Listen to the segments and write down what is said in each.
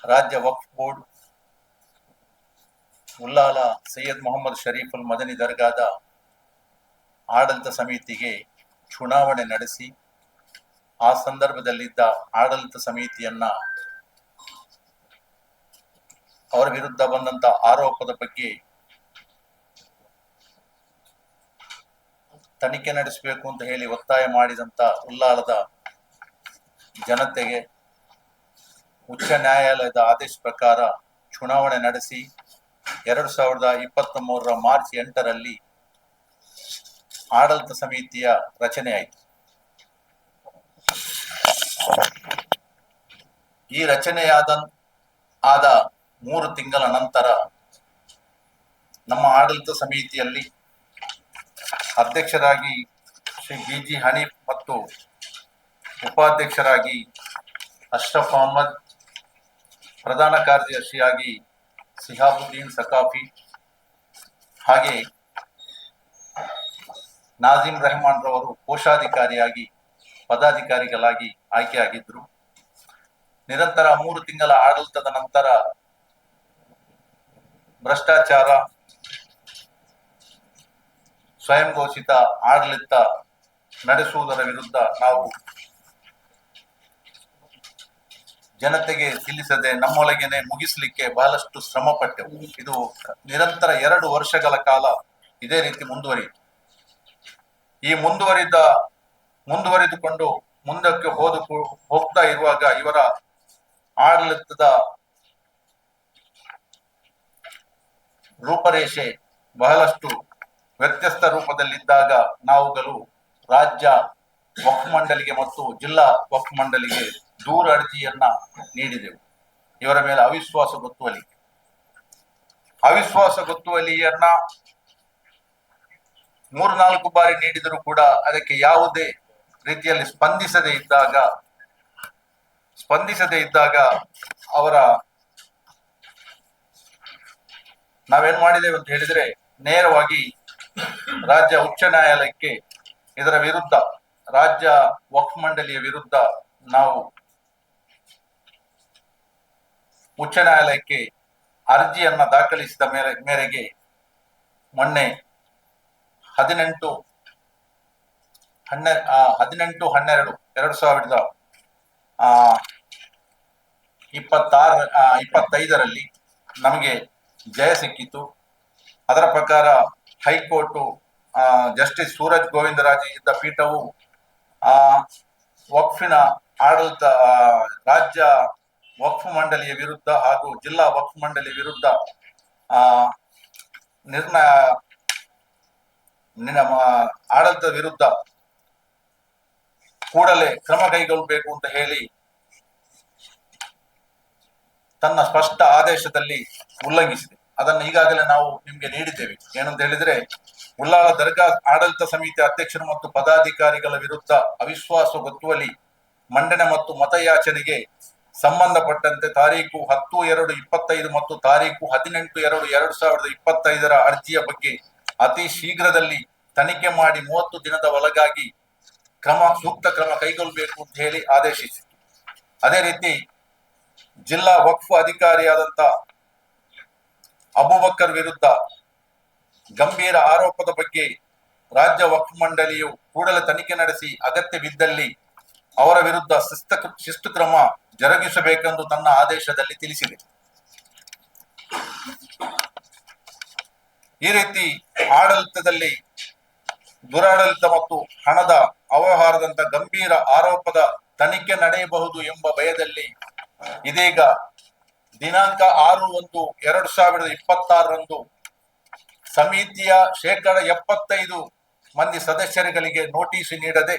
ರಾಜ್ಯ ವಕ್ಫ್ ಬೋರ್ಡ್ ಉಲ್ಲಾಲ ಸೈಯದ್ ಮೊಹಮ್ಮದ್ ಶರೀಫುಲ್ ಮದನಿ ದರ್ಗಾದ ಆಡಳಿತ ಸಮಿತಿಗೆ ಚುನಾವಣೆ ನಡೆಸಿ ಆ ಸಂದರ್ಭದಲ್ಲಿದ್ದ ಆಡಳಿತ ಸಮಿತಿಯನ್ನ ಅವರ ವಿರುದ್ಧ ಬಂದಂತ ಆರೋಪದ ಬಗ್ಗೆ ತನಿಖೆ ನಡೆಸಬೇಕು ಅಂತ ಹೇಳಿ ಒತ್ತಾಯ ಮಾಡಿದಂತ ಉಲ್ಲಾಲದ ಜನತೆಗೆ ಉಚ್ಚ ನ್ಯಾಯಾಲಯದ ಆದೇಶ ಪ್ರಕಾರ ಚುನಾವಣೆ ನಡೆಸಿ 2023 ಮಾರ್ಚ್ 8ರಲ್ಲಿ ಆಡಳಿತ ಸಮಿತಿಯ ರಚನೆ ಆಯಿತು. ಈ ರಚನೆಯಾದ 3 ತಿಂಗಳ ನಂತರ ನಮ್ಮ ಆಡಳಿತ ಸಮಿತಿಯಲ್ಲಿ ಅಧ್ಯಕ್ಷರಾಗಿ ಶ್ರೀ ಬಿಜಿ ಹನೀಫ್ ಮತ್ತು ಉಪಾಧ್ಯಕ್ಷರಾಗಿ ಅಶ್ರಫ್ ಅಹಮದ್, ಪ್ರಧಾನ ಕಾರ್ಯದರ್ಶಿಯಾಗಿ ಸಿಹಾಬುದ್ದೀನ್ ಸಕಾಫಿ, ಹಾಗೆ ನಾಜಿಮ್ ರೆಹಮಾನ್ ರವರು ಕೋಶಾಧಿಕಾರಿಯಾಗಿ ಪದಾಧಿಕಾರಿಗಳಾಗಿ ಆಯ್ಕೆಯಾಗಿದ್ದರು. ನಿರಂತರ 3 ತಿಂಗಳ ಆಡಳಿತದ ನಂತರ ಭ್ರಷ್ಟಾಚಾರ, ಸ್ವಯಂ ಘೋಷಿತ ಆಡಳಿತ ನಡೆಸುವುದರ ವಿರುದ್ಧ ನಾವು ಜನತೆಗೆ ತಿಳಿಸದೆ ನಮ್ಮೊಳಗೇನೆ ಮುಗಿಸ್ಲಿಕ್ಕೆ ಬಹಳಷ್ಟು ಶ್ರಮ ಪಟ್ಟೆವು. ಇದು ನಿರಂತರ 2 ವರ್ಷಗಳ ಕಾಲ ಇದೇ ರೀತಿ ಮುಂದುವರಿಯಿತು. ಈ ಮುಂದುವರಿದುಕೊಂಡು ಮುಂದಕ್ಕೆ ಹೋಗ್ತಾ ಇರುವಾಗ ಇವರ ಆಡಳಿತದ ರೂಪರೇಷೆ ಬಹಳಷ್ಟು ವ್ಯತ್ಯಸ್ತ ರೂಪದಲ್ಲಿದ್ದಾಗ ನಾವುಗಳು ರಾಜ್ಯ ವಕ್ಫ್ ಮಂಡಳಿಗೆ ಮತ್ತು ಜಿಲ್ಲಾ ವಕ್ಫ್ ಮಂಡಳಿಗೆ ದೂರ ಅರ್ಜಿಯನ್ನ ನೀಡಿದೆವು. ಇವರ ಮೇಲೆ ಅವಿಶ್ವಾಸ ಗೊತ್ತುವಳಿಯನ್ನ 3-4 ಬಾರಿ ನೀಡಿದರೂ ಕೂಡ ಅದಕ್ಕೆ ಯಾವುದೇ ರೀತಿಯಲ್ಲಿ ಸ್ಪಂದಿಸದೇ ಇದ್ದಾಗ ಅವರ ನಾವೇನ್ ಮಾಡಿದ್ದೇವೆ ಅಂತ ಹೇಳಿದ್ರೆ, ನೇರವಾಗಿ ರಾಜ್ಯ ಉಚ್ಚ ನ್ಯಾಯಾಲಯಕ್ಕೆ ಇದರ ವಿರುದ್ಧ, ರಾಜ್ಯ ವಕ್ಫ್ ಮಂಡಳಿಯ ವಿರುದ್ಧ ನಾವು ಉಚ್ಚ ನ್ಯಾಯಾಲಯಕ್ಕೆ ಅರ್ಜಿಯನ್ನ ದಾಖಲಿಸಿದ ಮೇರೆಗೆ ಮೊನ್ನೆ 18-12-2025ರಲ್ಲಿ ನಮಗೆ ಜಯ ಸಿಕ್ಕಿತು. ಅದರ ಪ್ರಕಾರ ಹೈಕೋರ್ಟ್ ಜಸ್ಟಿಸ್ ಸೂರಜ್ ಗೋವಿಂದರಾಜ್ ಇದ್ದ ಪೀಠವು ವಕ್ಫಿನ ಆಡಳಿತ ರಾಜ್ಯ ವಕ್ಫ್ ಮಂಡಳಿಯ ವಿರುದ್ಧ ಹಾಗೂ ಜಿಲ್ಲಾ ವಕ್ಫ್ ಮಂಡಳಿಯ ವಿರುದ್ಧ ಆಡಳಿತ ವಿರುದ್ಧ ಕೂಡಲೇ ಕ್ರಮ ಕೈಗೊಳ್ಳಬೇಕು ಅಂತ ಹೇಳಿ ತನ್ನ ಸ್ಪಷ್ಟ ಆದೇಶದಲ್ಲಿ ಉಲ್ಲಂಘಿಸಿದೆ. ಅದನ್ನು ಈಗಾಗಲೇ ನಾವು ನಿಮ್ಗೆ ನೀಡಿದ್ದೇವೆ. ಏನಂತ ಹೇಳಿದ್ರೆ, ಉಲ್ಲಾಲ ದರ್ಗಾ ಆಡಳಿತ ಸಮಿತಿ ಅಧ್ಯಕ್ಷರು ಮತ್ತು ಪದಾಧಿಕಾರಿಗಳ ವಿರುದ್ಧ ಅವಿಶ್ವಾಸ ಗೊತ್ತುವಳಿ ಮಂಡನೆ ಮತ್ತು ಮತಯಾಚನೆಗೆ ಸಂಬಂಧಪಟ್ಟಂತೆ ತಾರೀಕು 10/2/25 ಮತ್ತು ತಾರೀಕು 18/2/2025 ಅರ್ಜಿಯ ಬಗ್ಗೆ ಅತಿ ಶೀಘ್ರದಲ್ಲಿ ತನಿಖೆ ಮಾಡಿ 30 ದಿನದ ಒಳಗಾಗಿ ಸೂಕ್ತ ಕ್ರಮ ಕೈಗೊಳ್ಳಬೇಕು ಅಂತ ಹೇಳಿ ಆದೇಶಿಸಿತು. ಅದೇ ರೀತಿ ಜಿಲ್ಲಾ ವಕ್ಫ್ ಅಧಿಕಾರಿಯಾದಂತ ಅಬೂಬಕರ್ ವಿರುದ್ಧ ಗಂಭೀರ ಆರೋಪದ ಬಗ್ಗೆ ರಾಜ್ಯ ವಕ್ಫ್ ಮಂಡಳಿಯು ಕೂಡಲೇ ತನಿಖೆ ನಡೆಸಿ ಅಗತ್ಯವಿದ್ದಲ್ಲಿ ಅವರ ವಿರುದ್ಧ ಶಿಸ್ತು ಕ್ರಮ ಜರುಗಿಸಬೇಕೆಂದು ತನ್ನ ಆದೇಶದಲ್ಲಿ ತಿಳಿಸಿದೆ. ಈ ರೀತಿ ಆಡಳಿತದಲ್ಲಿ ದುರಾಡಳಿತ ಮತ್ತು ಹಣದ ಅವ್ಯವಹಾರದಂತ ಗಂಭೀರ ಆರೋಪದ ತನಿಖೆ ನಡೆಯಬಹುದು ಎಂಬ ಭಯದಲ್ಲಿ ಇದೀಗ ದಿನಾಂಕ 6/1/2026ರಂದು ಸಮಿತಿಯ 75% ಮಂದಿ ಸದಸ್ಯರುಗಳಿಗೆ ನೋಟಿಸ್ ನೀಡದೆ,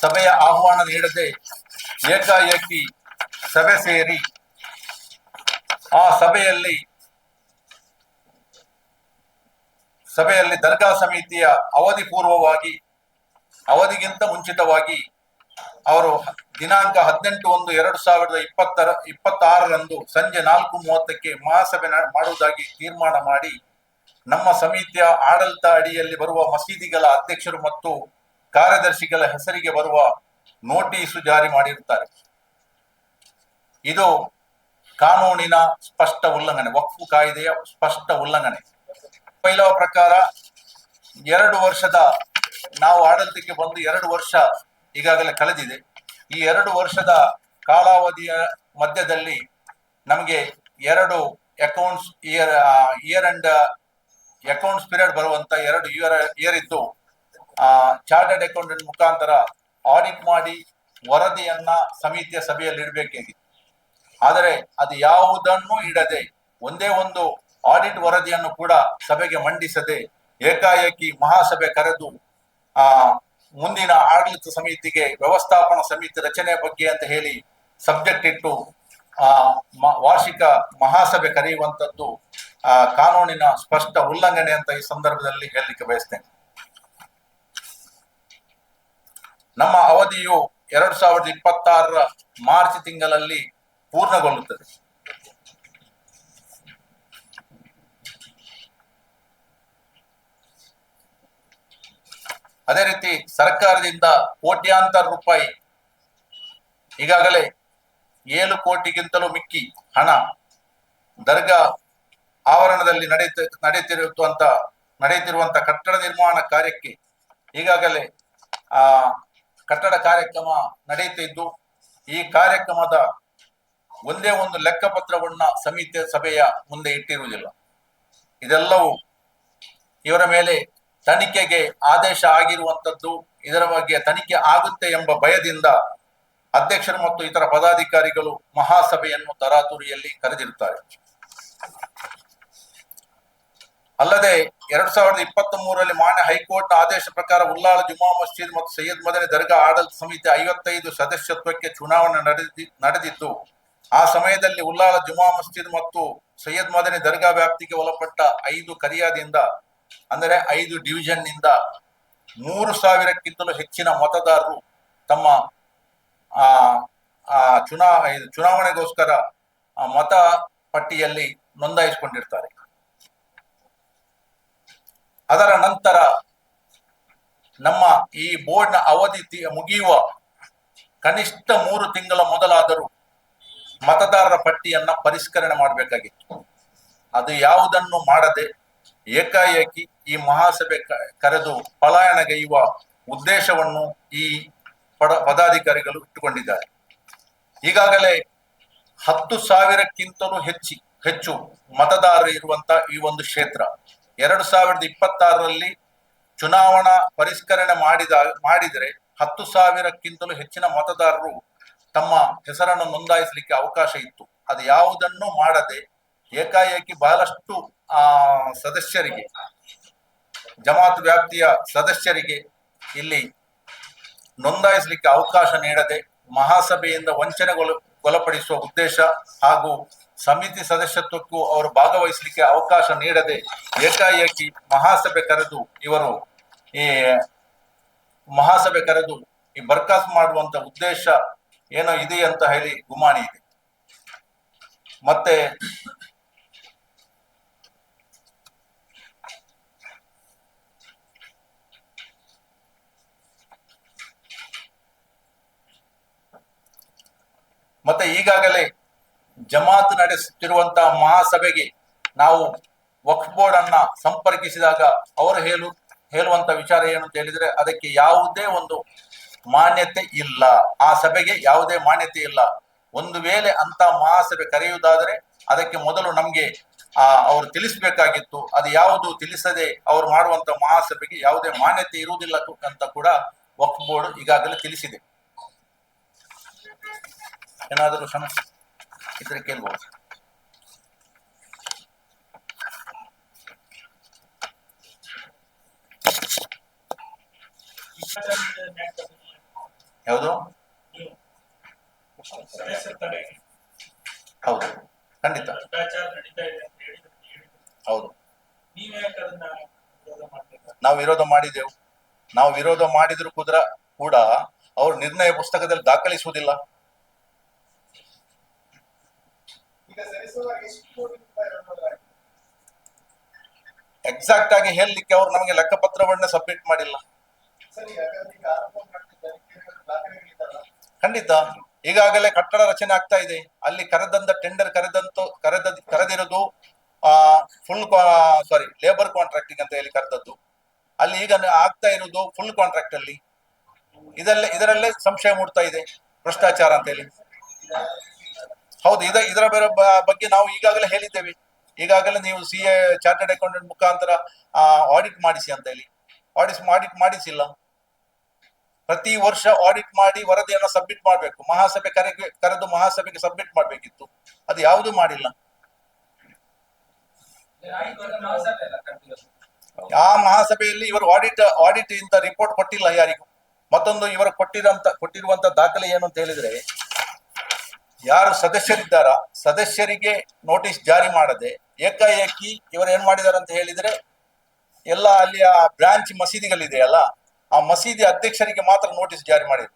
ಸಭೆಯ ಆಹ್ವಾನ ನೀಡದೆ ಏಕಾಏಕಿ ಸಭೆ ಸೇರಿ ಆ ಸಭೆಯಲ್ಲಿ ದರ್ಗಾ ಸಮಿತಿಯ ಅವಧಿಗಿಂತ ಮುಂಚಿತವಾಗಿ ಅವರು ದಿನಾಂಕ 18/1/2026ರಂದು ಸಂಜೆ 4:30ಕ್ಕೆ ಮಹಾಸಭೆ ಮಾಡುವುದಾಗಿ ತೀರ್ಮಾನ ಮಾಡಿ ನಮ್ಮ ಸಮಿತಿಯ ಆಡಳಿತ ಅಡಿಯಲ್ಲಿ ಬರುವ ಮಸೀದಿಗಳ ಅಧ್ಯಕ್ಷರು ಮತ್ತು ಕಾರ್ಯದರ್ಶಿಗಳ ಹೆಸರಿಗೆ ಬರುವ ನೋಟಿಸು ಜಾರಿ ಮಾಡಿರುತ್ತಾರೆ. ಇದು ಕಾನೂನಿನ ಸ್ಪಷ್ಟ ಉಲ್ಲಂಘನೆ, ವಕ್ಫ್ ಕಾಯ್ದೆಯ ಸ್ಪಷ್ಟ ಉಲ್ಲಂಘನೆ. ಪೈಲವ ಪ್ರಕಾರ 2 ವರ್ಷದ ನಾವು ಆಡಳಿತಕ್ಕೆ ಬಂದು 2 ವರ್ಷ ಈಗಾಗಲೇ ಕಳೆದಿದೆ. ಈ 2 ವರ್ಷದ ಕಾಲಾವಧಿಯ ಮಧ್ಯದಲ್ಲಿ ನಮಗೆ 2 accounts year and accounts period ಬರುವಂತ 2 ಇಯರ್ ಇದ್ದು ಚಾರ್ಟರ್ಡ್ ಅಕೌಂಟೆಂಟ್ ಮುಖಾಂತರ ಆಡಿಟ್ ಮಾಡಿ ವರದಿಯನ್ನ ಸಮಿತಿಯ ಸಭೆಯಲ್ಲಿ ಇಡಬೇಕಾಗಿತ್ತು. ಆದರೆ ಅದು ಯಾವುದನ್ನು ಇಡದೆ ಒಂದೇ ಒಂದು ಆಡಿಟ್ ವರದಿಯನ್ನು ಕೂಡ ಸಭೆಗೆ ಮಂಡಿಸದೆ ಏಕಾಏಕಿ ಮಹಾಸಭೆ ಕರೆದು ಮುಂದಿನ ಆಡಳಿತ ಸಮಿತಿಗೆ ವ್ಯವಸ್ಥಾಪನಾ ಸಮಿತಿ ರಚನೆ ಬಗ್ಗೆ ಅಂತ ಹೇಳಿ ಸಬ್ಜೆಕ್ಟ್ ಇಟ್ಟು ವಾರ್ಷಿಕ ಮಹಾಸಭೆ ಕರೆಯುವಂತದ್ದು ಕಾನೂನಿನ ಸ್ಪಷ್ಟ ಉಲ್ಲಂಘನೆ ಅಂತ ಈ ಸಂದರ್ಭದಲ್ಲಿ ಹೇಳಲಿಕ್ಕೆ ಬಯಸ್ತೇನೆ. ನಮ್ಮ ಅವಧಿಯು 2026 ಮಾರ್ಚ್ ತಿಂಗಳಲ್ಲಿ ಪೂರ್ಣಗೊಳ್ಳುತ್ತದೆ. ಅದೇ ರೀತಿ ಸರ್ಕಾರದಿಂದ ಕೋಟ್ಯಾಂತರ ರೂಪಾಯಿ ಈಗಾಗಲೇ 7 ಕೋಟಿಗಿಂತಲೂ ಮಿಕ್ಕಿ ಹಣ ದರ್ಗಾ ಆವರಣದಲ್ಲಿ ನಡೆಯುತ್ತಿರುವಂತ ಕಟ್ಟಡ ನಿರ್ಮಾಣ ಕಾರ್ಯಕ್ಕೆ ಈಗಾಗಲೇ ಕಟ್ಟಡ ಕಾರ್ಯಕ್ರಮ ನಡೆಯುತ್ತಿದ್ದು, ಈ ಕಾರ್ಯಕ್ರಮದ ಒಂದೇ ಒಂದು ಲೆಕ್ಕಪತ್ರವನ್ನ ಸಮಿತಿಯ ಸಭೆಯ ಮುಂದೆ ಇಟ್ಟಿರುವುದಿಲ್ಲ. ಇದೆಲ್ಲವೂ ಇವರ ಮೇಲೆ ತನಿಖೆಗೆ ಆದೇಶ ಆಗಿರುವಂತದ್ದು. ಇದರ ಬಗ್ಗೆ ತನಿಖೆ ಆಗುತ್ತೆ ಎಂಬ ಭಯದಿಂದ ಅಧ್ಯಕ್ಷರು ಮತ್ತು ಇತರ ಪದಾಧಿಕಾರಿಗಳು ಮಹಾಸಭೆಯನ್ನು ತರಾತುರಿಯಲ್ಲಿ ಕರೆದಿರುತ್ತಾರೆ. ಅಲ್ಲದೆ 2023ರಲ್ಲಿ ಮಾನ್ಯ ಹೈಕೋರ್ಟ್ ಆದೇಶ ಪ್ರಕಾರ ಉಲ್ಲಾಳ ಜುಮಾ ಮಸ್ಜಿದ್ ಮತ್ತು ಸೈಯದ್ ಮದನಿ ದರ್ಗಾ ಆಡಳಿತ ಸಮಿತಿ 55 ಸದಸ್ಯತ್ವಕ್ಕೆ ಚುನಾವಣೆ ನಡೆದಿತ್ತು. ಆ ಸಮಯದಲ್ಲಿ ಉಲ್ಲಾಳ ಜುಮಾ ಮಸ್ಜಿದ್ ಮತ್ತು ಸೈಯದ್ ಮದನಿ ದರ್ಗಾ ವ್ಯಾಪ್ತಿಗೆ ಒಳಪಟ್ಟ 5 ಕರಿಯಾದಿಂದ ಅಂದರೆ 5 ಡಿವಿಷನ್ ನಿಂದ 3,000ಕ್ಕಿಂತಲೂ ಹೆಚ್ಚಿನ ಮತದಾರರು ತಮ್ಮ ಚುನಾವಣೆಗೋಸ್ಕರ ಮತ ಪಟ್ಟಿಯಲ್ಲಿ ನೋಂದಾಯಿಸಿಕೊಂಡಿರ್ತಾರೆ. ಅದರ ನಂತರ ನಮ್ಮ ಈ ಬೋರ್ಡ್ನ ಅವಧಿ ಮುಗಿಯುವ ಕನಿಷ್ಠ 3 ತಿಂಗಳ ಮೊದಲಾದರೂ ಮತದಾರರ ಪಟ್ಟಿಯನ್ನ ಪರಿಷ್ಕರಣೆ ಮಾಡಬೇಕಾಗಿತ್ತು. ಅದು ಯಾವುದನ್ನು ಮಾಡದೆ ಏಕಾಏಕಿ ಈ ಮಹಾಸಭೆ ಕರೆದು ಪಲಾಯನಗೈಯುವ ಉದ್ದೇಶವನ್ನು ಈ ಪದಾಧಿಕಾರಿಗಳು ಇಟ್ಟುಕೊಂಡಿದ್ದಾರೆ. ಈಗಾಗಲೇ 10,000ಕ್ಕಿಂತಲೂ ಹೆಚ್ಚು ಮತದಾರರು ಇರುವಂತ ಈ ಒಂದು ಕ್ಷೇತ್ರ 2026ರಲ್ಲಿ ಚುನಾವಣಾ ಪರಿಷ್ಕರಣೆ ಮಾಡಿದರೆ 10,000ಕ್ಕಿಂತಲೂ ಹೆಚ್ಚಿನ ಮತದಾರರು ತಮ್ಮ ಹೆಸರನ್ನು ನೋಂದಾಯಿಸಲಿಕ್ಕೆ ಅವಕಾಶ ಇತ್ತು. ಅದು ಯಾವುದನ್ನು ಮಾಡದೆ ಏಕಾಏಕಿ ಬಹಳಷ್ಟು ಸದಸ್ಯರಿಗೆ, ಜಮಾತ್ ವ್ಯಾಪ್ತಿಯ ಸದಸ್ಯರಿಗೆ ಇಲ್ಲಿ ನೋಂದಾಯಿಸಲಿಕ್ಕೆ ಅವಕಾಶ ನೀಡದೆ ಮಹಾಸಭೆಯಿಂದ ವಂಚನೆಗೊಳಪಡಿಸುವ ಉದ್ದೇಶ ಹಾಗೂ ಸಮಿತಿ ಸದಸ್ಯತ್ವಕ್ಕೂ ಅವರು ಭಾಗವಹಿಸಲಿಕ್ಕೆ ಅವಕಾಶ ನೀಡದೆ ಏಕಾಏಕಿ ಮಹಾಸಭೆ ಕರೆದು ಈ ಬರ್ಖಾಸ್ತು ಮಾಡುವಂತ ಉದ್ದೇಶ ಏನೋ ಇದೆ ಅಂತ ಹೇಳಿ ಗುಮಾನಿ ಇದೆ. ಮತ್ತೆ ಈಗಾಗಲೇ ಜಮಾತ್ ನಡೆಸುತ್ತಿರುವಂತಹ ಮಹಾಸಭೆಗೆ ನಾವು ವಕ್ಫ್ ಬೋರ್ಡ್ ಅನ್ನ ಸಂಪರ್ಕಿಸಿದಾಗ ಅವರು ಹೇಳುವಂತ ವಿಚಾರ ಏನು ಅಂತ ಹೇಳಿದ್ರೆ ಅದಕ್ಕೆ ಯಾವುದೇ ಒಂದು ಮಾನ್ಯತೆ ಇಲ್ಲ, ಆ ಸಭೆಗೆ ಯಾವುದೇ ಮಾನ್ಯತೆ ಇಲ್ಲ. ಒಂದು ವೇಳೆ ಅಂತ ಮಹಾಸಭೆ ಕರೆಯುವುದಾದರೆ ಅದಕ್ಕೆ ಮೊದಲು ನಮ್ಗೆ ಅವರು ತಿಳಿಸಬೇಕಾಗಿತ್ತು. ಅದು ಯಾವುದು ತಿಳಿಸದೆ ಅವರು ಮಾಡುವಂತ ಮಹಾಸಭೆಗೆ ಯಾವುದೇ ಮಾನ್ಯತೆ ಇರುವುದಿಲ್ಲ ಅಂತ ಕೂಡ ವಕ್ಫ್ ಬೋರ್ಡ್ ಈಗಾಗಲೇ ತಿಳಿಸಿದೆ. ಏನಾದರೂ ಸಮಸ್ಯೆ ಇದ್ರೆ ಕೇಳ್ಬಹುದು. ಯಾವುದು? ಹೌದು, ಖಂಡಿತ ಹೌದು. ನಾವು ವಿರೋಧ ಮಾಡಿದೆವು. ನಾವು ವಿರೋಧ ಮಾಡಿದ್ರು ಕೂಡ ಅವರು ನಿರ್ಣಯ ಪುಸ್ತಕದಲ್ಲಿ ದಾಖಲಿಸುವುದಿಲ್ಲ. ಎಕ್ಸಾಕ್ಟ್ ಆಗಿ ಹೇಳಲಿಕ್ಕೆ ಅವರು ನಮಗೆ ಲೆಕ್ಕಪತ್ರವನ್ನ ಸಬ್ಮಿಟ್ ಮಾಡಿಲ್ಲ. ಖಂಡಿತ ಈಗಾಗಲೇ ಕಟ್ಟಡ ರಚನೆ ಆಗ್ತಾ ಇದೆ. ಅಲ್ಲಿ ಟೆಂಡರ್ ಕರೆದಿರೋದು ಫುಲ್ ಸಾರಿ ಲೇಬರ್ ಕಾಂಟ್ರಾಕ್ಟಿಂಗ್ ಅಂತ ಹೇಳಿ ಕರೆದದ್ದು. ಅಲ್ಲಿ ಈಗ ಆಗ್ತಾ ಇರುವುದು ಫುಲ್ ಕಾಂಟ್ರಾಕ್ಟ್ ಅಲ್ಲಿ. ಇದರಲ್ಲೇ ಸಂಶಯ ಮೂಡ್ತಾ ಇದೆ ಭ್ರಷ್ಟಾಚಾರ ಅಂತ ಹೇಳಿ. ಹೌದು, ಇದರ ಬಗ್ಗೆ ನಾವು ಈಗಾಗಲೇ ಹೇಳಿದ್ದೇವೆ. ಈಗಾಗಲೇ ನೀವು CA ಚಾರ್ಟರ್ಡ್ ಅಕೌಂಟೆಂಟ್ ಮುಖಾಂತರ ಆಡಿಟ್ ಮಾಡಿಸಿ ಅಂತ ಹೇಳಿ. ಆಡಿಟ್ ಮಾಡಿಸಿಲ್ಲ. ಪ್ರತಿ ವರ್ಷ ಆಡಿಟ್ ಮಾಡಿ ವರದಿಯನ್ನು ಸಬ್ಮಿಟ್ ಮಾಡಬೇಕು. ಮಹಾಸಭೆ ಕರೆದು ಮಹಾಸಭೆಗೆ ಸಬ್ಮಿಟ್ ಮಾಡಬೇಕಿತ್ತು. ಅದು ಯಾವುದು ಮಾಡಿಲ್ಲ. ಆ ಮಹಾಸಭೆಯಲ್ಲಿ ಇವರು ಆಡಿಟ್ ಇಂತ ರಿಪೋರ್ಟ್ ಕೊಟ್ಟಿಲ್ಲ ಯಾರಿಗೂ. ಮತ್ತೊಂದು, ಇವರು ಕೊಟ್ಟಿರುವಂತ ದಾಖಲೆ ಏನು ಅಂತ ಹೇಳಿದ್ರೆ, ಯಾರು ಸದಸ್ಯರಿದ್ದಾರ ಸದಸ್ಯರಿಗೆ ನೋಟಿಸ್ ಜಾರಿ ಮಾಡದೆ ಏಕಾಏಕಿ ಇವರು ಏನ್ ಮಾಡಿದಾರೆ ಅಂತ ಹೇಳಿದ್ರೆ, ಎಲ್ಲ ಅಲ್ಲಿಯ ಬ್ರಾಂಚ್ ಮಸೀದಿಗಳಿದೆಯಲ್ಲ, ಆ ಮಸೀದಿ ಅಧ್ಯಕ್ಷರಿಗೆ ಮಾತ್ರ ನೋಟಿಸ್ ಜಾರಿ ಮಾಡಿದ್ರು.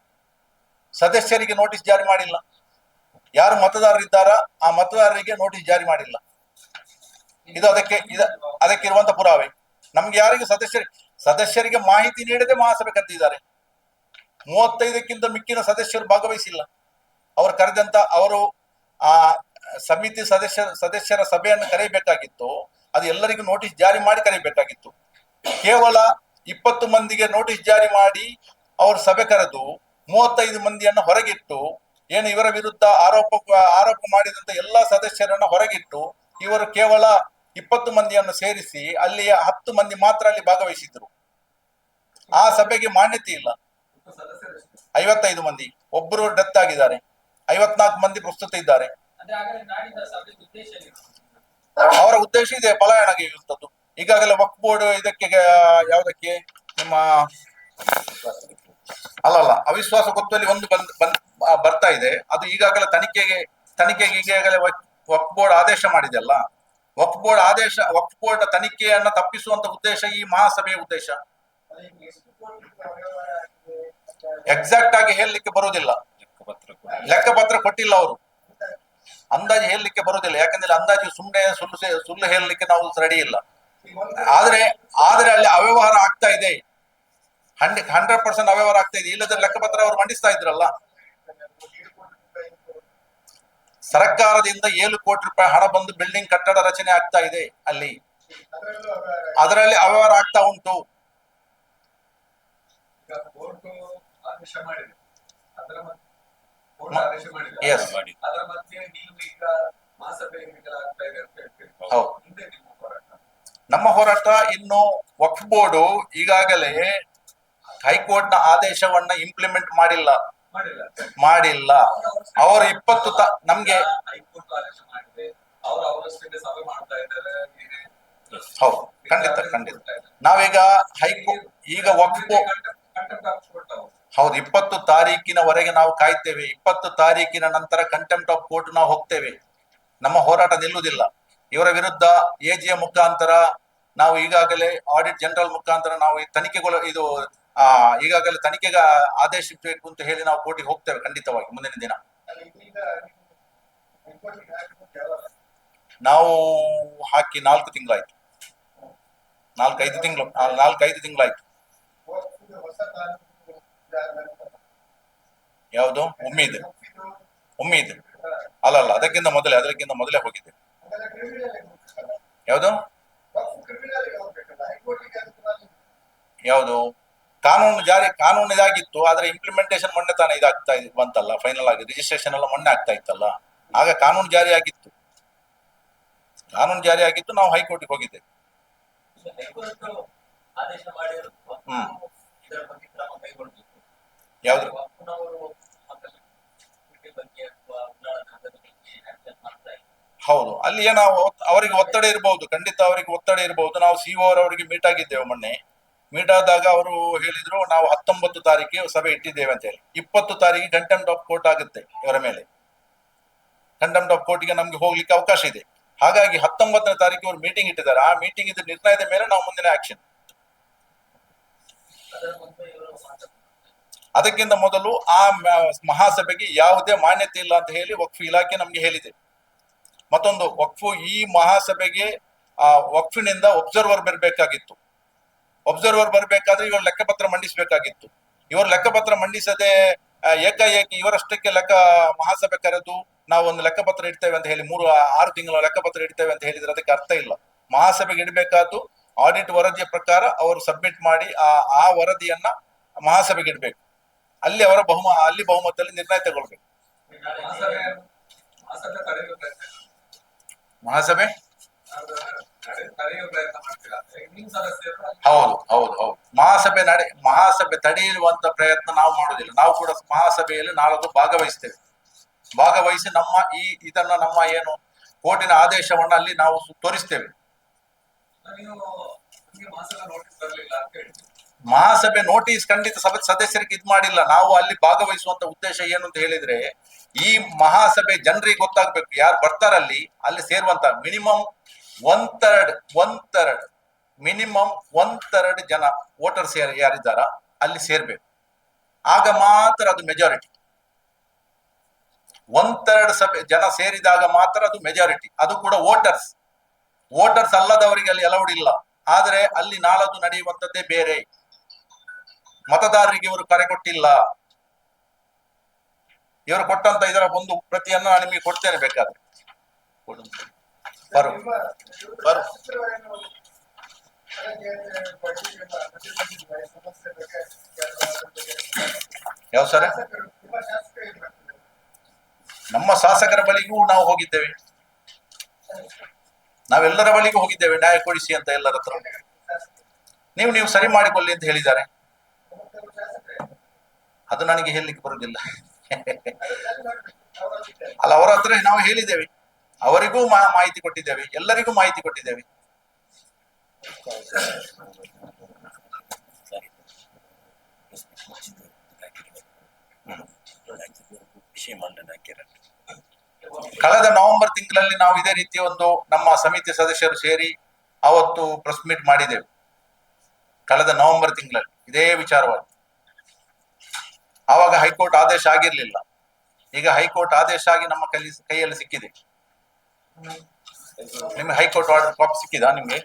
ಸದಸ್ಯರಿಗೆ ನೋಟಿಸ್ ಜಾರಿ ಮಾಡಿಲ್ಲ. ಯಾರು ಮತದಾರರಿದ್ದಾರ ಆ ಮತದಾರರಿಗೆ ನೋಟಿಸ್ ಜಾರಿ ಮಾಡಿಲ್ಲ. ಇದು ಅದಕ್ಕಿರುವಂತ ಪುರಾವೆ. ನಮ್ಗೆ ಯಾರಿಗೂ ಸದಸ್ಯರಿಗೆ ಮಾಹಿತಿ ನೀಡದೆ ಮಹಾಸಭೆ ಕರೆದಿದ್ದಾರೆ. 35ಕ್ಕಿಂತ ಮಿಕ್ಕಿನ ಸದಸ್ಯರು ಭಾಗವಹಿಸಿಲ್ಲ. ಅವರು ಆ ಸಮಿತಿ ಸದಸ್ಯರ ಸಭೆಯನ್ನು ಕರೆಯಬೇಕಾಗಿತ್ತು. ಅದು ಎಲ್ಲರಿಗೂ ನೋಟಿಸ್ ಜಾರಿ ಮಾಡಿ ಕರೆಯಬೇಕಾಗಿತ್ತು. ಕೇವಲ 20 ಮಂದಿಗೆ ನೋಟಿಸ್ ಜಾರಿ ಮಾಡಿ ಅವರು ಸಭೆ ಕರೆದು 35 ಮಂದಿಯನ್ನು ಹೊರಗಿಟ್ಟು, ಏನು ಇವರ ವಿರುದ್ಧ ಆರೋಪ ಮಾಡಿದಂತ ಎಲ್ಲಾ ಸದಸ್ಯರನ್ನ ಹೊರಗಿಟ್ಟು, ಇವರು ಕೇವಲ 20 ಮಂದಿಯನ್ನು ಸೇರಿಸಿ ಅಲ್ಲಿಯ 10 ಮಂದಿ ಮಾತ್ರ ಅಲ್ಲಿ ಭಾಗವಹಿಸಿದ್ರು. ಆ ಸಭೆಗೆ ಮಾನ್ಯತೆ ಇಲ್ಲ. 55 ಮಂದಿ, ಒಬ್ಬರು ಡೆತ್ ಆಗಿದ್ದಾರೆ, 54 ಮಂದಿ ಪ್ರಸ್ತುತ ಇದ್ದಾರೆ. ಅವರ ಉದ್ದೇಶ ಇದೆ ಪಲಾಯನಗೆಯುವಂಥದ್ದು. ಈಗಾಗಲೇ ವಕ್ಫ್ ಬೋರ್ಡ್ ಇದಕ್ಕೆ ಯಾವುದಕ್ಕೆ ನಿಮ್ಮ ಅಲ್ಲಲ್ಲ ಅವಿಶ್ವಾಸ ಗೊತ್ತುವಳಿ ಒಂದು ಬರ್ತಾ ಇದೆ. ಅದು ಈಗಾಗಲೇ ತನಿಖೆಗೆ ಈಗಾಗಲೇ ವಕ್ಫ್ ಬೋರ್ಡ್ ಆದೇಶ ಮಾಡಿದೆಯಲ್ಲ. ವಕ್ಫ್ ಬೋರ್ಡ್ ತನಿಖೆಯನ್ನ ತಪ್ಪಿಸುವಂತ ಉದ್ದೇಶ ಈ ಮಹಾಸಭೆಯ ಉದ್ದೇಶ. ಎಕ್ಸಾಕ್ಟ್ ಆಗಿ ಹೇಳಲಿಕ್ಕೆ ಬರುವುದಿಲ್ಲ. ಲೆಕ್ಕಪತ್ರ ಕೊಟ್ಟಿಲ್ಲ ಅವರು. ಅಂದಾಜು ಹೇಳಲಿಕ್ಕೆ ಬರುವುದಿಲ್ಲ. ಯಾಕಂದ್ರೆ ಅಂದಾಜು ಸುಳ್ಳು ಹೇಳಲಿಕ್ಕೆ ನಾವು ರೆಡಿ ಇಲ್ಲ. ಆದ್ರೆ ಅಲ್ಲಿ ಅವ್ಯವಹಾರ ಆಗ್ತಾ ಇದೆ. 100% ಅವ್ಯವಹಾರ ಆಗ್ತಾ ಇದೆ. ಇಲ್ಲದ ಲೆಕ್ಕಪತ್ರ ಅವರು ಮಂಡಿಸ್ತಾ ಇದ್ರಲ್ಲ. ಸರ್ಕಾರದಿಂದ 7 ಕೋಟಿ ರೂಪಾಯಿ ಹಣ ಬಂದು ಬಿಲ್ಡಿಂಗ್ ಕಟ್ಟಡ ರಚನೆ ಆಗ್ತಾ ಇದೆ ಅಲ್ಲಿ. ಅದರಲ್ಲಿ ಅವ್ಯವಹಾರ ಆಗ್ತಾ ಉಂಟು. ನಮ್ಮ ಹೋರಾಟ ಇನ್ನು ವಕ್ಫ್ ಬೋರ್ಡ್ ಈಗಾಗಲೇ ಹೈಕೋರ್ಟ್ ನ ಆದೇಶವನ್ನ ಇಂಪ್ಲಿಮೆಂಟ್ ಮಾಡಿಲ್ಲ. ಅವರು 20 ನಮ್ಗೆ ಹೌದು, ಖಂಡಿತ ನಾವೀಗ ಈಗ ವಕ್ಫ್ ಹೌದು 20 ತಾರೀಕಿನವರೆಗೆ ನಾವು ಕಾಯ್ತೇವೆ. 20 ತಾರೀಕಿನ ನಂತರ ಕಂಟೆಂಪ್ಟ್ ಆಫ್ ಕೋರ್ಟ್ ನಾವು ಹೋಗ್ತೇವೆ. ನಮ್ಮ ಹೋರಾಟ ನಿಲ್ಲುವುದಿಲ್ಲ. ಇವರ ವಿರುದ್ಧ AG ಮುಖಾಂತರ ನಾವು ಈಗಾಗಲೇ ಆಡಿಟ್ ಜನರಲ್ ಮುಖಾಂತರ ನಾವು ಈಗಾಗಲೇ ತನಿಖೆಗೆ ಆದೇಶಿಸಬೇಕು ಅಂತ ಹೇಳಿ ನಾವು ಕೋರ್ಟಿಗೆ ಹೋಗ್ತೇವೆ ಖಂಡಿತವಾಗಿ ಮುಂದಿನ ದಿನ. ನಾವು ಹಾಕಿ 4 ತಿಂಗಳಾಯ್ತು. 4-5 ತಿಂಗಳಾಯ್ತು. ಯಾವುದು? ಉಮ್ಮೀದ್ ಅಲ್ಲಲ್ಲ, ಅದಕ್ಕಿಂತ ಮೊದಲೇ ಹೋಗಿದೆ. ಯಾವುದು ಕಾನೂನು ಇದಾಗಿತ್ತು. ಆದ್ರೆ ಇಂಪ್ಲಿಮೆಂಟೇಷನ್ ಮೊನ್ನೆ ತಾನೇ ಇದಾಗ್ತಾ ಬಂತಲ್ಲ, ಫೈನಲ್ ಆಗಿ ರಿಜಿಸ್ಟ್ರೇಷನ್ ಎಲ್ಲ ಮೊನ್ನೆ ಆಗ್ತಾ ಇತ್ತಲ್ಲ. ಆಗ ಕಾನೂನು ಜಾರಿ ಆಗಿತ್ತು. ನಾವು ಹೈಕೋರ್ಟ್ಗೆ ಹೋಗಿದ್ದೇವೆ. ಯಾವ್ದು? ಹೌದು, ಅಲ್ಲಿ ಏನೋ ಅವರಿಗೆ ಒತ್ತಡ ಇರಬಹುದು. ಖಂಡಿತ ಅವರಿಗೆ ಒತ್ತಡ ಇರಬಹುದು. ನಾವು CO ಅವರಿಗೆ ಮೀಟ್ ಆಗಿದ್ದೇವೆ ಮೊನ್ನೆ. ಮೀಟ್ ಆದಾಗ ಅವರು ಹೇಳಿದ್ರು, ನಾವು 19 ತಾರೀಕಿಗೆ ಸಭೆ ಇಟ್ಟಿದ್ದೇವೆ ಅಂತ ಹೇಳಿ. 20 ತಾರೀಕಿಗೆ ಕಂಟೆಂಪ್ಟ್ ಆಫ್ ಕೋರ್ಟ್ ಆಗುತ್ತೆ ಇವರ ಮೇಲೆ. ಕಂಟೆಂಪ್ಟ್ ಆಫ್ ಕೋರ್ಟ್ಗೆ ನಮ್ಗೆ ಹೋಗ್ಲಿಕ್ಕೆ ಅವಕಾಶ ಇದೆ. ಹಾಗಾಗಿ 19ನೇ ತಾರೀಕು ಅವರು ಮೀಟಿಂಗ್ ಇಟ್ಟಿದ್ದಾರೆ. ಆ ಮೀಟಿಂಗ್ ಇದ್ದ ನಿರ್ಣಯದ ಮೇಲೆ ನಾವು ಮುಂದಿನ ಆಕ್ಷನ್. ಅದಕ್ಕಿಂತ ಮೊದಲು ಆ ಮಹಾಸಭೆಗೆ ಯಾವುದೇ ಮಾನ್ಯತೆ ಇಲ್ಲ ಅಂತ ಹೇಳಿ ವಕ್ಫ್ ಇಲಾಖೆ ನಮ್ಗೆ ಹೇಳಿದೆ. ಮತ್ತೊಂದು, ಈ ಮಹಾಸಭೆಗೆ ವಕ್ಫಿನಿಂದ ಒಬ್ಸರ್ವರ್ ಬರಬೇಕಾಗಿತ್ತು. ಒಬ್ಸರ್ವರ್ ಬರಬೇಕಾದ್ರೆ ಇವರು ಲೆಕ್ಕಪತ್ರ ಮಂಡಿಸಬೇಕಾಗಿತ್ತು. ಇವರು ಲೆಕ್ಕಪತ್ರ ಮಂಡಿಸದೆ ಏಕಾಏಕಿ ಇವರಷ್ಟಕ್ಕೆ ಲೆಕ್ಕ ಮಹಾಸಭೆ ಕರೆದು ನಾವು ಒಂದು ಲೆಕ್ಕಪತ್ರ ಇಡ್ತೇವೆ ಅಂತ ಹೇಳಿ 6 ತಿಂಗಳ ಲೆಕ್ಕಪತ್ರ ಇಡ್ತೇವೆ ಅಂತ ಹೇಳಿದ್ರೆ ಅದಕ್ಕೆ ಅರ್ಥ ಇಲ್ಲ. ಮಹಾಸಭೆಗೆ ಇಡಬೇಕಾದ್ದು ಆಡಿಟ್ ವರದಿಯ ಪ್ರಕಾರ ಅವರು ಸಬ್ಮಿಟ್ ಮಾಡಿ ಆ ವರದಿಯನ್ನ ಮಹಾಸಭೆಗೆ ಇಡಬೇಕು. ಅಲ್ಲಿ ಅವರ ಅಲ್ಲಿ ಬಹುಮತದಲ್ಲಿ ನಿರ್ಣಯ ತಗೊಳ್ಬೇಕು. ಮಹಾಸಭೆ ಹೌದು ಹೌದು ಹೌದು. ಮಹಾಸಭೆ ತಡೆಯುವಂತ ಪ್ರಯತ್ನ ನಾವು ಮಾಡುವುದಿಲ್ಲ. ನಾವು ಕೂಡ ಮಹಾಸಭೆಯಲ್ಲಿ ನಾಳದು ಭಾಗವಹಿಸಿ ಇದನ್ನ ನಮ್ಮ ಏನು ಕೋರ್ಟಿನ ಆದೇಶವನ್ನ ಅಲ್ಲಿ ನಾವು ತೋರಿಸ್ತೇವೆ. ಮಹಾಸಭೆ ನೋಟಿಸ್ ಖಂಡಿತ ಸದಸ್ಯರಿಗೆ ಇದ್ ಮಾಡಿಲ್ಲ. ನಾವು ಅಲ್ಲಿ ಭಾಗವಹಿಸುವಂತ ಉದ್ದೇಶ ಏನು ಅಂತ ಹೇಳಿದ್ರೆ, ಈ ಮಹಾಸಭೆ ಜನರಿಗೆ ಗೊತ್ತಾಗ್ಬೇಕು, ಯಾರು ಬರ್ತಾರಲ್ಲಿ ಅಲ್ಲಿ ಸೇರುವಂತ ಮಿನಿಮಮ್ ಒನ್ ಥರ್ಡ್ ಜನ ವೋಟರ್ಸ್ ಯಾರಿದ್ದಾರ ಅಲ್ಲಿ ಸೇರ್ಬೇಕು. ಆಗ ಮಾತ್ರ ಅದು ಮೆಜಾರಿಟಿ. 1/3 ಜನ ಸೇರಿದಾಗ ಮಾತ್ರ ಅದು ಮೆಜಾರಿಟಿ. ಅದು ಕೂಡ ವೋಟರ್ಸ್ ಅಲ್ಲದವರಿಗೆ ಅಲ್ಲಿ ಅಲೌಡ್ ಇಲ್ಲ. ಆದ್ರೆ ಅಲ್ಲಿ ನಾಳದು ನಡೆಯುವಂತದ್ದೇ ಬೇರೆ. ಮತದಾರರಿಗೆ ಇವರು ಕರೆ ಕೊಟ್ಟಿಲ್ಲ. ಇವರು ಕೊಟ್ಟಂತ ಇದರ ಒಂದು ಪ್ರತಿಯನ್ನ ನಾನು ನಿಮಗೆ ಕೊಡ್ತೇನೆ ಬೇಕಾದ್ರೆ. ಯಾವ ಸರ? ನಮ್ಮ ಶಾಸಕರ ಬಳಿಗೂ ನಾವು ಹೋಗಿದ್ದೇವೆ, ನಾವೆಲ್ಲರ ಬಳಿಗೂ ಹೋಗಿದ್ದೇವೆ. ನ್ಯಾಯ ಕೊಡಿಸಿ ಅಂತ ಎಲ್ಲರ ಹತ್ರ ನೀವು ಸರಿ ಮಾಡಿಕೊಳ್ಳಿ ಅಂತ ಹೇಳಿದ್ದಾರೆ. ಅದು ನನಗೆ ಹೇಳಲಿಕ್ಕೆ ಬರುವುದಿಲ್ಲ. ಅಲ್ಲ, ಅವರ ಹತ್ರ ನಾವು ಹೇಳಿದ್ದೇವೆ, ಅವರಿಗೂ ಮಾಹಿತಿ ಕೊಟ್ಟಿದ್ದೇವೆ, ಎಲ್ಲರಿಗೂ ಮಾಹಿತಿ ಕೊಟ್ಟಿದ್ದೇವೆ. ಕಳೆದ ನವೆಂಬರ್ ತಿಂಗಳಲ್ಲಿ ನಾವು ಇದೇ ರೀತಿ ಒಂದು ನಮ್ಮ ಸಮಿತಿ ಸದಸ್ಯರು ಸೇರಿ ಅವತ್ತು ಪ್ರೆಸ್ ಮೀಟ್ ಮಾಡಿದ್ದೇವೆ. ಕಳೆದ ನವೆಂಬರ್ ತಿಂಗಳಲ್ಲಿ ಇದೇ ವಿಚಾರವಾಗಿ. ಆವಾಗ ಹೈಕೋರ್ಟ್ ಆದೇಶ ಆಗಿರ್ಲಿಲ್ಲ. ಈಗ ಹೈಕೋರ್ಟ್ ಆದೇಶ ಆಗಿ ನಮ್ಮ ಕೈಯಲ್ಲಿ ಸಿಕ್ಕಿದೆ. ನಿಮ್ಗೆ ಹೈಕೋರ್ಟ್ ಆರ್ಡರ್ ಕಾಪಿ ಸಿಕ್ಕಿದಾ ನಿಮ್ಗೆ?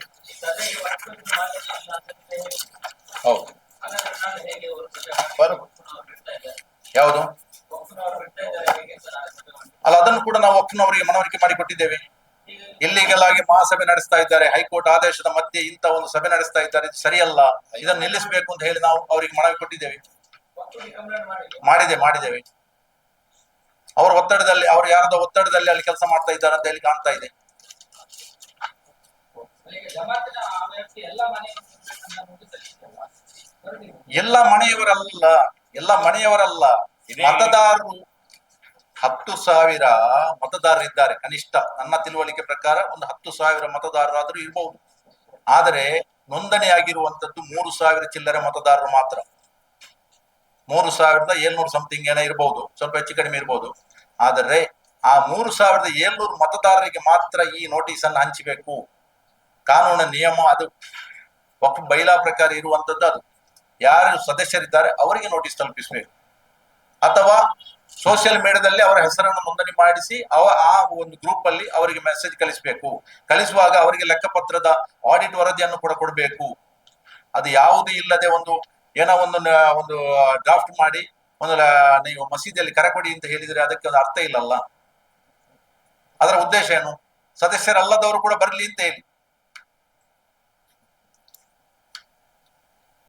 ಹೌದು. ಯಾವುದು? ಅಲ್ಲ, ಅದನ್ನು ಕೂಡ ನಾವು ಒಕ್ಕನವರಿಗೆ ಮನವರಿಕೆ ಮಾಡಿ ಕೊಟ್ಟಿದ್ದೇವೆ. ಇಲ್ಲಿಗೆಲ್ ಆಗಿ ಮಹಾಸಭೆ ನಡೆಸ್ತಾ ಇದ್ದಾರೆ, ಹೈಕೋರ್ಟ್ ಆದೇಶದ ಮಧ್ಯೆ ಇಂತ ಒಂದು ಸಭೆ ನಡೆಸ್ತಾ ಇದ್ದಾರೆ, ಸರಿಯಲ್ಲ, ಇದನ್ನು ನಿಲ್ಲಿಸಬೇಕು ಅಂತ ಹೇಳಿ ನಾವು ಅವರಿಗೆ ಮನವಿ ಕೊಟ್ಟಿದ್ದೇವೆ. ಮಾಡಿದ್ದೇವೆ. ಅವರ ಒತ್ತಡದಲ್ಲಿ, ಅವರು ಯಾರದ ಒತ್ತಡದಲ್ಲಿ ಅಲ್ಲಿ ಕೆಲಸ ಮಾಡ್ತಾ ಇದ್ದಾರೆ ಅಂತ ಹೇಳಿ ಕಾಣ್ತಾ ಇದೆ. ಎಲ್ಲ ಮನೆಯವರಲ್ಲ, ಮತದಾರರು 10,000 ಮತದಾರರಿದ್ದಾರೆ ಕನಿಷ್ಠ. ನನ್ನ ತಿಳುವಳಿಕೆ ಪ್ರಕಾರ ಒಂದು 10,000 ಮತದಾರರಾದ್ರೂ ಇರಬಹುದು. ಆದರೆ ನೋಂದಣಿಯಾಗಿರುವಂತದ್ದು 3,000 ಚಿಲ್ಲರೆ ಮತದಾರರು ಮಾತ್ರ. 3,700 ಸಮಥಿಂಗ್ ಏನೋ ಇರಬಹುದು, ಸ್ವಲ್ಪ ಹೆಚ್ಚು ಕಡಿಮೆ ಇರಬಹುದು. ಆದರೆ ಆ 3,700 ಮತದಾರರಿಗೆ ಮಾತ್ರ ಈ ನೋಟಿಸ್ ಅನ್ನು ಹಂಚಬೇಕು. ಕಾನೂನಿನ ನಿಯಮ ಅದು, ವಕ್ಫ್ ಬೈಲಾ ಪ್ರಕಾರ ಇರುವಂತದ್ದು ಅದು. ಯಾರು ಸದಸ್ಯರಿದ್ದಾರೆ ಅವರಿಗೆ ನೋಟಿಸ್ ತಲುಪಿಸಬೇಕು, ಅಥವಾ ಸೋಷಿಯಲ್ ಮೀಡಿಯಾದಲ್ಲಿ ಅವರ ಹೆಸರನ್ನು ನೋಂದಣಿ ಮಾಡಿಸಿ ಆ ಒಂದು ಗ್ರೂಪ್ ಅಲ್ಲಿ ಅವರಿಗೆ ಮೆಸೇಜ್ ಕಳಿಸಬೇಕು. ಕಳಿಸುವಾಗ ಅವರಿಗೆ ಲೆಕ್ಕಪತ್ರದ ಆಡಿಟ್ ವರದಿಯನ್ನು ಕೂಡ ಕೊಡಬೇಕು. ಅದು ಯಾವುದೂ ಇಲ್ಲದೆ ಏನೋ ಒಂದು ಡ್ರಾಫ್ಟ್ ಮಾಡಿ ನೀವು ಮಸೀದಿಯಲ್ಲಿ ಕರೆ ಕೊಡಿ ಅಂತ ಹೇಳಿದ್ರೆ ಅದಕ್ಕೆ ಒಂದು ಅರ್ಥ ಇಲ್ಲಲ್ಲ. ಅದರ ಉದ್ದೇಶ ಏನು? ಸದಸ್ಯರಲ್ಲದವರು ಕೂಡ ಬರಲಿ ಅಂತ ಹೇಳಿ.